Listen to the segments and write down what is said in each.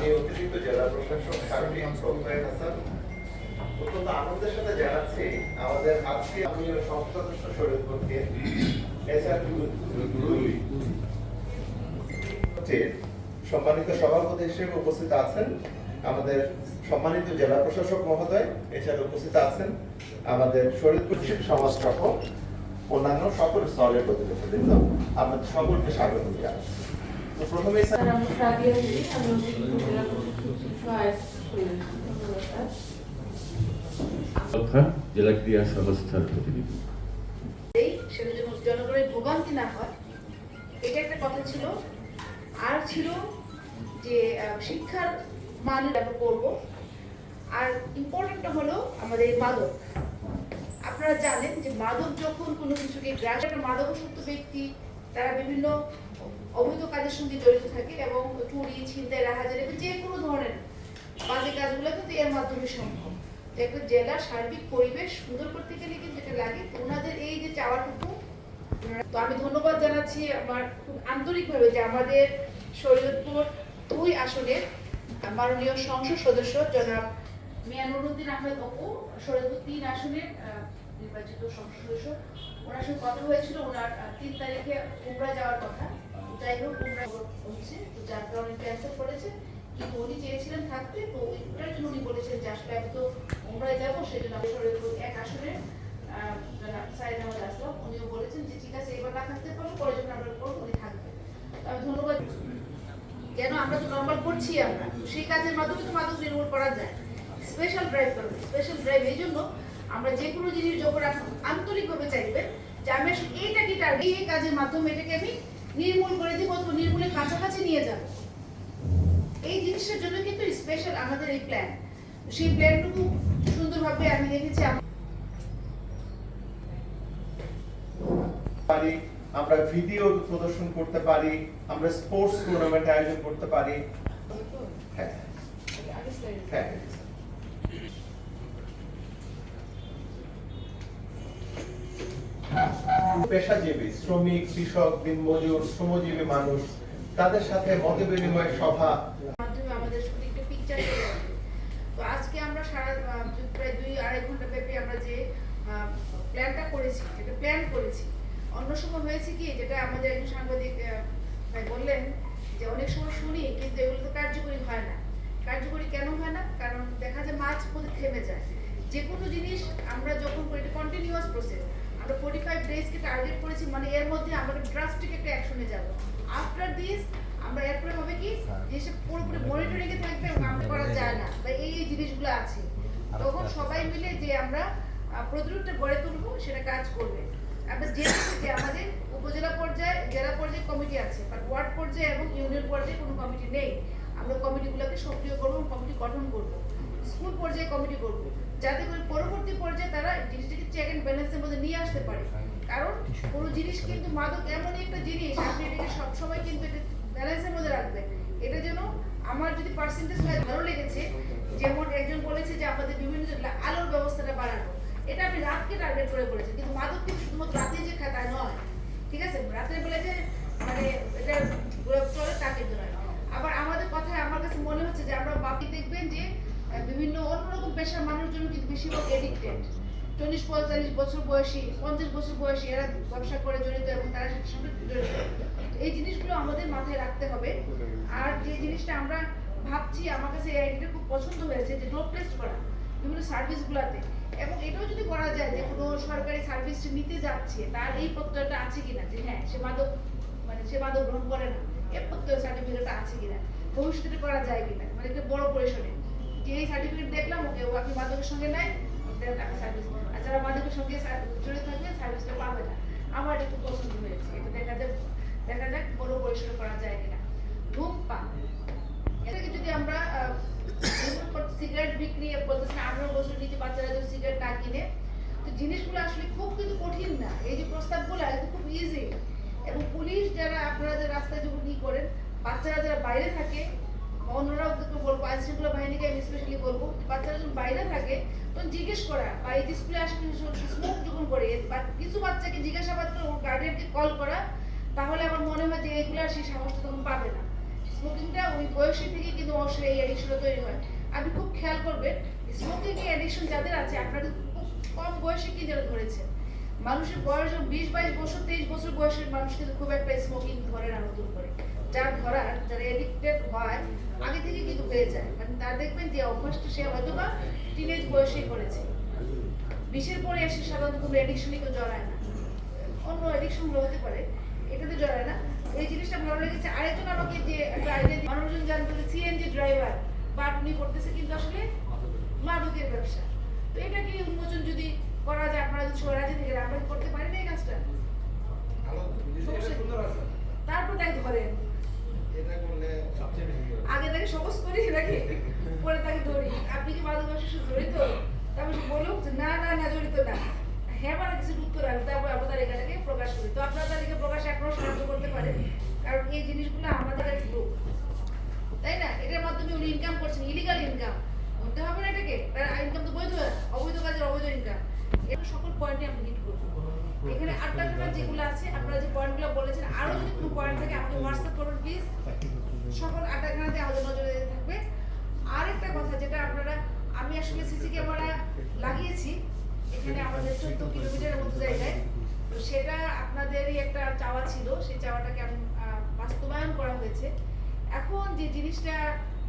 আমি অতিরিক্ত জেলা প্রশাসক শারমিন প্রফেসর হাসান অত্যন্ত আনন্দের সাথে জানাচ্ছি আমাদের আজকে আমি সংসদ সদস্য শরীয়তপুরকে সম্মানিত সভাপতি হিসেবে উপস্থিত আছেন আমাদের সম্মানিত জেলা প্রশাসক মহোদয়, এছাড়া উপস্থিত আছেন আমাদের শরীয়তপুর সমাজ সফল অন্যান্য সকল স্তরের প্রতিনিধিবৃন্দ, আপনাদের সকলকে স্বাগত জানাই। তো প্রথমে জেলা ক্রীড়া সংস্থার প্রতিনিধি সেটা যেন জনগণের ভোগান্তি না হয়, এটা একটা কথা ছিল। আর ছিল যে শিক্ষার মান আমরা করবো। আর ইম্পর্টেন্টটা হলো আমাদের মাদক। আপনারা জানেন যে মাদক যখন কোনো কিছুকে গ্রাস, একটা মাদকাসক্ত ব্যক্তি তারা বিভিন্ন অবৈধ কাজের সঙ্গে জড়িত থাকে এবং চুরি, ছিনতাই, রাহাজারি এবং যে কোনো ধরনের বাজে কাজগুলো কিন্তু এর মাধ্যমে সম্ভব। একটা জেলার সার্বিক পরিবেশ সুন্দর করতে গেলে কিন্তু এটা লাগে। ওনাদের এই যে চাওয়াটুকু, তো আমি ধন্যবাদ জানাচ্ছি আমার খুব আন্তরিকভাবে যে আমাদের শরীয়তপুর 2 আসনের মাননীয় সংসদ সদস্য জনাব মিয়া নুরুদ্দিন আহমেদ অপু, শরীয়তপুর 3 আসনের নির্বাচিত সংসদ সদস্য। ওনার সঙ্গে কথা হয়েছিল, ওনার 3 তারিখে উমরা যাওয়ার কথা। যাই হোক, উমরা হচ্ছে, যার কারণে ক্যান্সেল করেছে, কিন্তু উনি চেয়েছিলেন থাকতে। তো ওটার জন্য উনি বলেছেন যে আসলে আমি তো উমরায় যাবো, সেজন্য আমি শরীয়তপুর 1 আসনে সাইদ আহমদ আসলাম, উনিও বলেছেন যে ঠিক আছে এবার না থাকতে পারবো, পরে যখন আমরা করবো উনি থাকবেন। আমি ধন্যবাদ। কেন আমরা তো নর্মাল করছি, আমরা সেই কাজের মাধ্যমে তো মাদক নির্মূল করা যায়। স্পেশাল ড্রাইভ করবে, স্পেশাল ড্রাইভ এই জন্য আমরা যে কোনো জিনিস যখন আন্তরিকভাবে চাইবেন যে আমি আসলে এইটা কি টার্গেট, এই কাজের মাধ্যমে এটাকে আমি নির্মূল করে দিব অথবা নির্মূলের কাছাকাছি নিয়ে যাব, এই জিনিসটার জন্য কিন্তু স্পেশাল আমাদের এই প্ল্যান। সেই প্ল্যানটুকু সুন্দরভাবে আমি দেখেছি। আমরা ভিডিও প্রদর্শন করতে পারি, আমরা স্পোর্টস টুর্নামেন্ট আয়োজন করতে পারি। হ্যাঁ, পেশাজীবী, শ্রমিক, কৃষক, দিনমজুর, শ্রমজীবী মানুষ, তাদের সাথে মত বিনিময় সভা মাধ্যমে আমাদের সঠিক পিকচার চলে আসবে। তো আজকে আমরা প্রায় 2-2.5 ঘন্টা ব্যাপী আমরা যে প্ল্যানটা করেছি, যেটা প্ল্যান করেছি, অন্য সময় হয়েছে কি, যেটা আমাদের একজন সাংবাদিক ভাই বললেন যে অনেক সময় শুনি কিন্তু এগুলো তো কার্যকরী হয় না। কার্যকরী কেন হয় না? কারণ দেখা যায় মাঝ পথে থেমে যায়। যে কোনো জিনিস আমরা যখন করি, এটা কন্টিনিউয়াস প্রসেস। আমরা 45 ডেজকে টার্গেট করেছি, মানে এর মধ্যে আমরা ড্রাস্টিক একটা অ্যাকশনে যাব। আফটার দিস আমরা এরপরে হবে কি, যে সে পুরোপুরি মনিটরিং এ থাকবে এবং আমরা করা যায় না বা এই জিনিসগুলো আছে, তখন সবাই মিলে যে আমরা প্রতিরোধটা গড়ে তুলবো, সেটা কাজ করবে। আমরা জেনেছি যে আমাদের উপজেলা পর্যায়ে, জেলা পর্যায়ে কমিটি আছে, বাট ওয়ার্ড পর্যায়ে এবং ইউনিয়ন পর্যায়ে কোনো কমিটি নেই। আমরা কমিটিগুলোকে সক্রিয় করবো, কমিটি গঠন করবো, স্কুল পর্যায়ে কমিটি করবো, যাতে করে পরবর্তী পর্যায়ে তারা জিনিসটাকে চেক এন্ড ব্যালেন্সের মধ্যে নিয়ে আসতে পারে। কারণ কোনো জিনিস কিন্তু মাদক এমনই একটা জিনিস, আপনি এটাকে সবসময় কিন্তু এটা ব্যালেন্সের মধ্যে রাখবেন। এটা যেন আমার যদি পার্সেন্টেজ ভালো লেগেছে, যেমন একজন বলেছে যে আমাদের বিভিন্ন আলোর ব্যবস্থাটা বাড়ানো, এটা আপনি রাতকে টার্গেট করে বলেছেন, কিন্তু মাদক কিন্তু শুধুমাত্র রাতে যে খায় তা নয়, ঠিক আছে? রাতের বেলা যে মানে এটা চলে তা কিন্তু নয়। আবার আমাদের কথায় আমার কাছে মনে হচ্ছে যে আমরা বাকি দেখবেন যে বিভিন্ন অন্যরকম পেশার মানুষজন কিন্তু বেশিরভাগ এডিক্টেড, 40-45 বছর বয়সী, 50 বছর বয়সী, এরা ব্যবসা করে জড়িত এবং তারা সেটার সঙ্গে জড়িত। এই জিনিসগুলো আমাদের মাথায় রাখতে হবে। আর যে জিনিসটা আমরা ভাবছি, আমার কাছে এই আইডিয়াটা খুব পছন্দ হয়েছে, যে ডোপ টেস্ট করা বিভিন্ন সার্ভিসগুলোতে, এবং এটাও যদি করা যায় যে কোনো সরকারি সার্ভিস নিতে যাচ্ছে তার এই প্রত্যয়টা আছে কিনা যে হ্যাঁ সে মাদক গ্রহণ করে না, এর প্রত্যয় সার্টিফিকেটটা আছে কিনা, ভবিষ্যতে করা যায় কিনা, মানে একটা বড় পরিসরে যে এই সার্টিফিকেট দেখলাম, ওকে ও আপনি মাদকের সঙ্গে নাই, টাকা সার্ভিস, আর যারা মাদকের সঙ্গে জড়িত থাকবে সার্ভিসটা পাবে না। আমার একটু পছন্দ হয়েছে, এটা দেখা যাক বড় পরিসরে করা যায় কিনা। ধূমপান, এটাকে যদি আমরা সিগারেট বিক্রি বলতেছেন 18 বছর নিচে বাচ্চারা যদি সিগারেট না কিনে, তো জিনিসগুলো আসলে খুব কিন্তু কঠিন না। এই যে প্রস্তাবগুলো এটা খুব ইজি। এবং পুলিশ যারা, আপনারা যে রাস্তায় যখন ই করেন, বাচ্চারা যারা বাইরে থাকে, অন্যরাও বলবো, আইন শৃঙ্খলা বাহিনীকে আমি স্পেশালি বলবো, বাচ্চারা যখন বাইরে থাকে তখন জিজ্ঞেস করা, বা এই স্কুলে আসে স্মোক যখন করে, বা কিছু বাচ্চাকে জিজ্ঞাসাবাদ করে ওর গার্ডিয়ানকে কল করা, তাহলে আমার মনে হয় যে এগুলো সেই সাহসটা তখন পাবে না। স্মোকিংটা ওই বয়সী থেকে কিন্তু অবশ্যই এই অ্যাডিকশনটা তৈরি হয়। আপনি খুব খেয়াল করবেন স্মোকিং এর অ্যাডিকশন যাদের আছে আপনারা খুব কম বয়সে কিন্তু এটা ধরেছেন। মানুষের বয়স যখন 20-22 বছর 23 বছর বয়সের মানুষ কিন্তু খুব একটা স্মোকিং ধরে না নতুন করে। যার ধরার যারা এডিক্টেড হয় আগে থেকে কিন্তু হয়ে যায়, মানে তার দেখবেন যে অভ্যাসটা সে হয়তো বা টিনেজ বয়সেই করেছে, 20-এর পরে এসে সাধারণত কোনো অ্যাডিকশনে কেউ জড়ায় না, অন্য অ্যাডিকশন গুলো হতে পারে, এটাতে জড়ায় না। এই জিনিসটা ভালো লেগেছে। আরেকজন আমাকে যে একটা আইডিয়া মানুষজন জানতো যে সিএনজি ড্রাইভার বাটনি করতেছে কিন্তু আসলে মাদকের ব্যবসা। তো এটা কি উন্মোচন যদি করা যায়, আপনারা যদি সবাই রাজি থেকে আমরা কি করতে পারি না এই কাজটা? তারপর তাকে ধরেন, আগে তাকে সহজ করি নাকি পরে তাকে ধরি আপনি কি মাদক ব্যবসার সাথে জড়িত, তারপর সে বললো যে না না না জড়িত না, হ্যাঁ মানে কিছু উত্তর আসবে, তারপর আমরা তালিকাটাকে প্রকাশ করি। তো আপনারা তালিকা প্রকাশে এখনো সাহায্য করতে পারেন, কারণ এই জিনিসগুলো আমাদের গ্রুপ, তাই না? এটার মাধ্যমে উনি ইনকাম করছেন, ইলিগাল ইনকাম বলতে হবে না এটাকে, তার ইনকাম তো বৈধ, অবৈধ কাজের অবৈধ ইনকাম। এটা সকল পয়েন্টে আমরা হিট করবো। এখানে আড্ডা যেগুলো আছে আপনারা যে পয়েন্টগুলো বলেছেন, আরো যদি কোনো পয়েন্ট থাকে আমাকে হোয়াটসঅ্যাপ করবেন প্লিজ। সকল আড্ডাখানাতে আমাদের নজরে থাকবে। আরেকটা কথা যেটা আপনারা, আমি আসলে সিসি ক্যামেরা লাগিয়েছি এখানে আমাদের 14 কিলোমিটারের মতো জায়গায়, তো সেটা আপনাদেরই একটা চাওয়া ছিল, সেই চাওয়াটাকে আমি বাস্তবায়ন করা হয়েছে। এখন যে জিনিসটা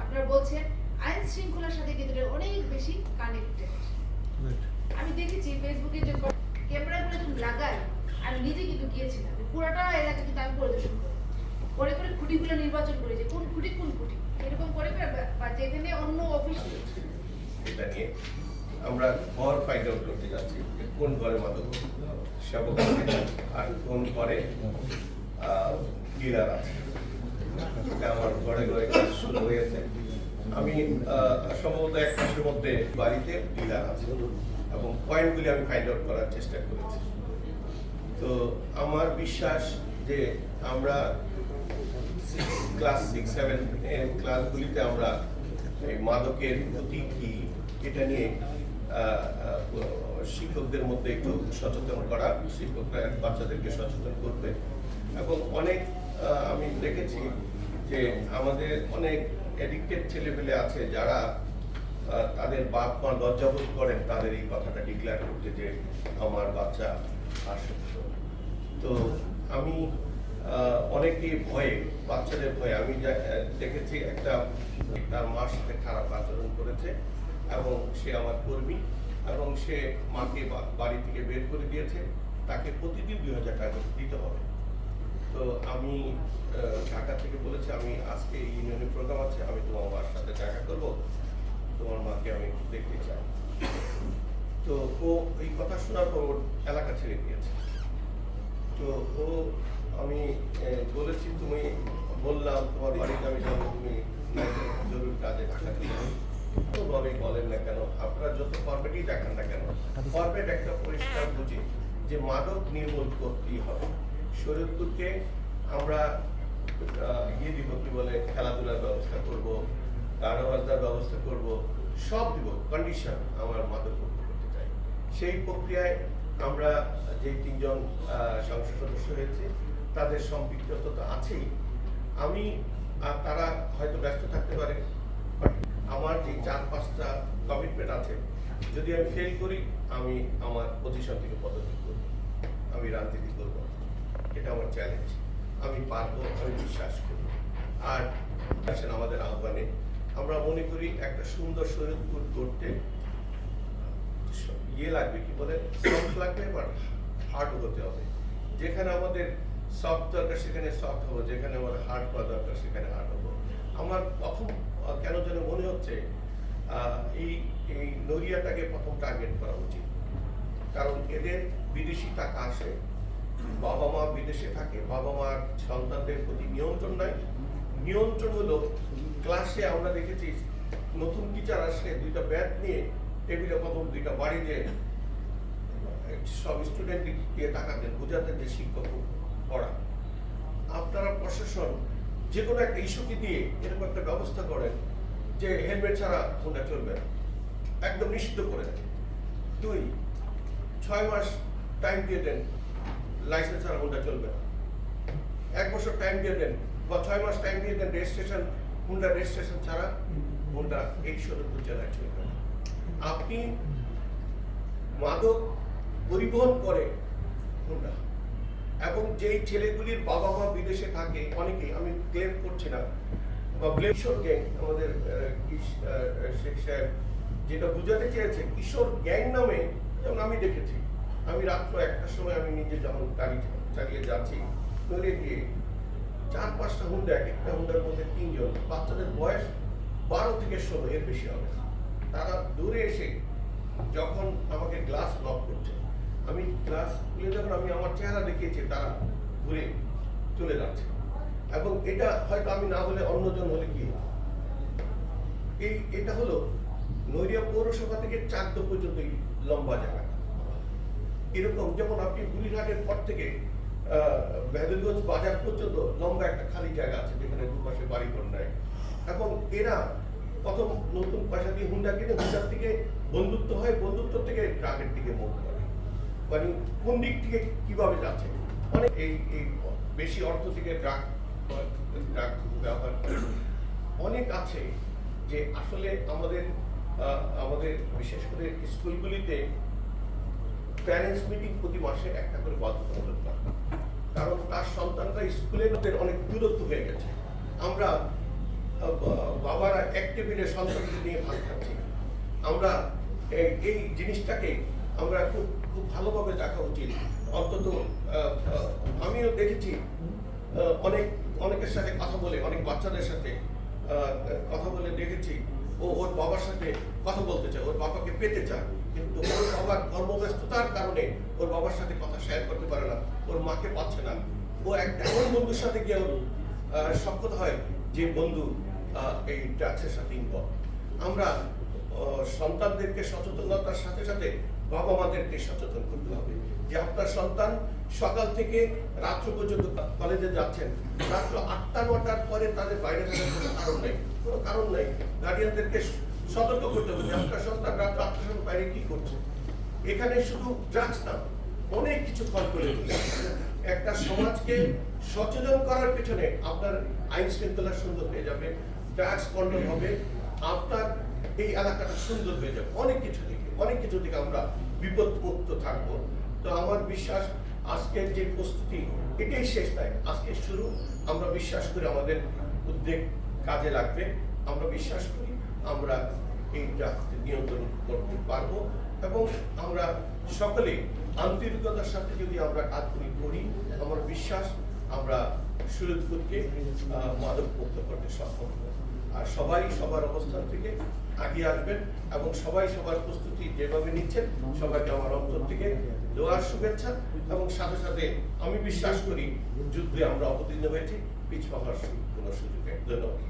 আপনারা বলছেন আইন শৃঙ্খলার সাথে কিন্তু এটা অনেক বেশি কানেক্টেড। আমি দেখেছি ফেসবুকে যে ক্যামেরাগুলো যখন লাগাই, আমি নিজে কিন্তু গিয়েছিলাম পুরোটা এলাকা কিন্তু আমি পরিদর্শন করি, করে করে খুঁটিগুলো নির্বাচন করে যে কোন খুঁটি এরকম করে বা যেখানে অন্য অফিস। এটা নিয়ে আমরা ঘর ফাইন্ড আউট করতে যাচ্ছি যে কোন ঘরে মাদক সেবক আছে আর কোন ঘরে ডিলার আছে। এটা আমার ঘরে ঘরে কাজ শুরু হয়েছে। আমি সম্ভবত 1 মাসের মধ্যে বাড়িতে ডিলার আছে এবং পয়েন্টগুলি আমি ফাইন্ড আউট করার চেষ্টা করেছি। তো আমার বিশ্বাস যে আমরা ক্লাস 6-7 এর ক্লাসগুলিতে আমরা এই মাদকের ক্ষতি কি এটা নিয়ে শিক্ষকদের মধ্যে একটু সচেতন করা, শিক্ষকরা বাচ্চাদেরকে সচেতন করবে। এবং অনেক আমি দেখেছি যে আমাদের অনেক এডিক্টেড ছেলেপেলে আছে যারা তাদের বাপ মা লজ্জাবোধ করেন তাদের এই কথাটা ডিক্লেয়ার করতে যে আমার বাচ্চা আসক্ত। তো আমি অনেকে ভয়ে, বাচ্চাদের ভয়ে, আমি দেখেছি একটা তার মার সাথে খারাপ আচরণ করেছে এবং সে আমার কর্মী এবং সে মাকে বাড়ি থেকে বের করে দিয়েছে, তাকে প্রতিদিন 2000 টাকা দিতে হবে। তো আমি ঢাকা থেকে বলেছি আমি আজকে ইউনিয়নের প্রোগ্রাম আছে, আমি তোমার মার সাথে দেখা করবো, তোমার মাকে আমি দেখতে চাই। তো ও এই কথা শোনার পর এলাকা ছেড়ে দিয়েছে। তো ও আমি বলেছি তুমি বললাম তোমার বাড়িতে আমি যাবো, তুমি জরুরি কাজে ঢাকা চলে যাবো। কোনোভাবে বলেন না কেন, আপনারা যত ফরম্যাটই দেখান না কেন, ফরম্যাট একটা পরিষ্কার বুঝি যে মাদক নির্মূল করতেই হবে। শরীয়তপুরকে আমরা দিব কি বলে, খেলাধুলার ব্যবস্থা করব, গান বাজনার ব্যবস্থা করব, সব দিব, কন্ডিশন আমার মাদক মুক্ত করতে চাই। সেই প্রক্রিয়ায় আমরা যে 3 জন সংসদ সদস্য হয়েছে তাদের সম্পৃক্ততা আছেই। আমি তারা হয়তো ব্যস্ত থাকতে পারে, বাট আমার যে 4-5টা কমিটমেন্ট আছে, যদি আমি ফেল করি আমি আমার পজিশন থেকে পদত্যাগ করব, আমি রাজনীতি করব, এটা আমার চ্যালেঞ্জ। আমি পারবো, আমি বিশ্বাস করি। আর আসেন আমাদের আহ্বানে আমরা মনে করি একটা সুন্দর শরীয়তপুর করতে লাগবে কি বলে, সফট লাগবে, বাট হার্ড হতে হবে। যেখানে আমাদের সফট দরকার সেখানে সফট হবো, যেখানে আমার হার্ড হওয়া দরকার সেখানে হার্ড হবো। আমার প্রথম কেন যেন মনে হচ্ছে এই নড়িয়াটাকে প্রথম টার্গেট করা উচিত, কারণ এদের বিদেশি টাকা আসে, বাবা মা বিদেশে থাকে, বাবা মার সন্তানদের প্রতি নিয়ন্ত্রণ নাই। নিয়ন্ত্রণ হলো ক্লাসে আমরা দেখেছি নতুন টিচার আসলে 2টা ব্যাগ নিয়ে টেবিলে প্রথম 2টা বাড়ি দিয়ে সব স্টুডেন্ট দিয়ে টাকা দেন, বোঝাতেন যে শিক্ষক পড়া। আপনারা প্রশাসন যে কোনো একটা ইস্যুকে দিয়ে এরকম একটা ব্যবস্থা করেন যে হেলমেট ছাড়া হোন্ডা চলবে না, একদম নিষিদ্ধ করে দেন। 2, 6 মাস টাইম দিয়ে দেন, লাইসেন্স ছাড়া হোন্ডা চলবে না। 1 বছর টাইম দিয়ে দেন, বা 6 মাস টাইম দিয়ে দেন রেজিস্ট্রেশন, হুন্ডা রেজিস্ট্রেশন ছাড়া হুন্ডা এই শরীরপুর জেলায় চলবে না। আপনি মাদক পরিবহন করে হুন্ডা, এবং যেই ছেলেগুলির বাবা মা বিদেশে থাকে, অনেকেই, আমি ক্লেম করছি না, বা কিশোর গ্যাং, আমাদের শেখ সাহেব যেটা বুঝাতে চেয়েছে, কিশোর গ্যাং নামে, যেমন আমি দেখেছি, আমি রাত্র 1টার সময় আমি নিজে যখন গাড়ি চালিয়ে যাচ্ছি, নইলে গিয়ে 4-5টা হুন্ডা, এক একটা হুন্ডার মধ্যে 3 জন, বাচ্চাদের বয়স 12 থেকে 16, এর বেশি হবে। তারা দূরে এসে যখন আমাকে গ্লাস লক করছে, আমি গ্লাস খুলে যখন আমি আমার চেহারা দেখিয়েছি, তারা ঘুরে চলে যাচ্ছে। এবং এটা হয়তো আমি না হলে অন্যজন হলে কি হতো। এটা হলো নড়িয়া পৌরসভা থেকে চাকদা পর্যন্ত এই লম্বা জায়গা। এরকম যেমন আপনি বুড়িরহাটের পর থেকে বেদরগঞ্জ বাজার পর্যন্ত লম্বা একটা খালি জায়গা আছে, যেখানে দুপাশে বাড়িঘর নাই। এবং এরা প্রথম নতুন পয়সা দিয়ে হুন্ডা কিনে, হুন্ডার থেকে বন্ধুত্ব হয়, বন্ধুত্ব থেকে ট্রাকের দিকে মুখ করে, মানে কোন দিক থেকে কিভাবে যাচ্ছে। অনেক এই বেশি অর্থ থেকে ট্রাক ব্যবহার করে। অনেক আছে যে আসলে আমাদের বিশেষ করে স্কুলগুলিতে প্যারেন্টস মিটিং প্রতি মাসে একটা করে বাধ্যতামূলক দরকার, কারণ তার সন্তানরা স্কুলের অনেক দূরত্ব হয়ে গেছে। আমরা বাবারা এক টেবিলে সন্তানদের নিয়ে ভাত খাচ্ছি। আমরা এই জিনিসটাকে আমরা খুব ভালোভাবে দেখা উচিত। অন্তত আমিও দেখেছি অনেকের সাথে কথা বলে, অনেক বাচ্চাদের সাথে কথা বলে দেখেছি, ওর বাবার সাথে কথা বলতে চায়, ওর বাবাকে পেতে চায়, কিন্তু ওর বাবার কর্মব্যস্ততার কারণে ওর বাবার সাথে কথা শেয়ার করতে পারে না, ওর মাকে পাচ্ছে না। ও একটা এমন বন্ধুর সাথে গিয়ে সক্ষত হয় যে বন্ধু এই ড্রাগসের সাথে ইনভলভ। আমরা সন্তানদেরকে সচেতনতার সাথে সাথে বাবা মাদেরকে সচেতন করতে হবে যে আপনার সন্তান সকাল থেকে রাত্র পর্যন্ত কলেজে যাচ্ছেন, রাত্র 8টা-9টার পরে তাদের বাইরে থাকার কোনো কারণ নাই। গার্ডিয়ানদেরকে সতর্ক করতে হবে যে আপনার সন্তান রাত্র 8টার সময় বাইরে কি করছে। এখানে শুধু ড্রাগস না, অনেক কিছু ফল করে দিলে একটা সমাজকে সচেতন করার পেছনে আপনার আইন শৃঙ্খলা সুন্দর হয়ে যাবে, ড্রাগস কন্ট্রোল হবে, আপনার এই এলাকাটা সুন্দর হয়ে যাবে। অনেক কিছু থেকে আমরা বিপদ মুক্ত থাকবো। তো আমার বিশ্বাস আজকের যে প্রস্তুতি, এটাই শেষ নয়, আজকে শুরু। আমরা বিশ্বাস করি আমাদের উদ্যোগ কাজে লাগবে। আমরা বিশ্বাস করি আমরা এই ড্রাগস নিয়ন্ত্রণ করতে পারবো, এবং আমরা সকলে আন্তরিকতার সাথে যদি আমরা কাজগুলি করি, আমার বিশ্বাস আমরা শরীয়তপুরকে মাদক মুক্ত করতে সক্ষম হব। আর সবাই সবার অবস্থান থেকে আগিয়ে আসবেন, এবং সবাই সবার প্রস্তুতি যেভাবে নিচ্ছেন, সবাইকে আমার অন্তর থেকে দোয়ার শুভেচ্ছা। এবং সাথে সাথে আমি বিশ্বাস করি যুদ্ধে আমরা অবতীর্ণ হয়েছি, পিছপা হওয়ার কোনো সুযোগ নেই। ধন্যবাদ।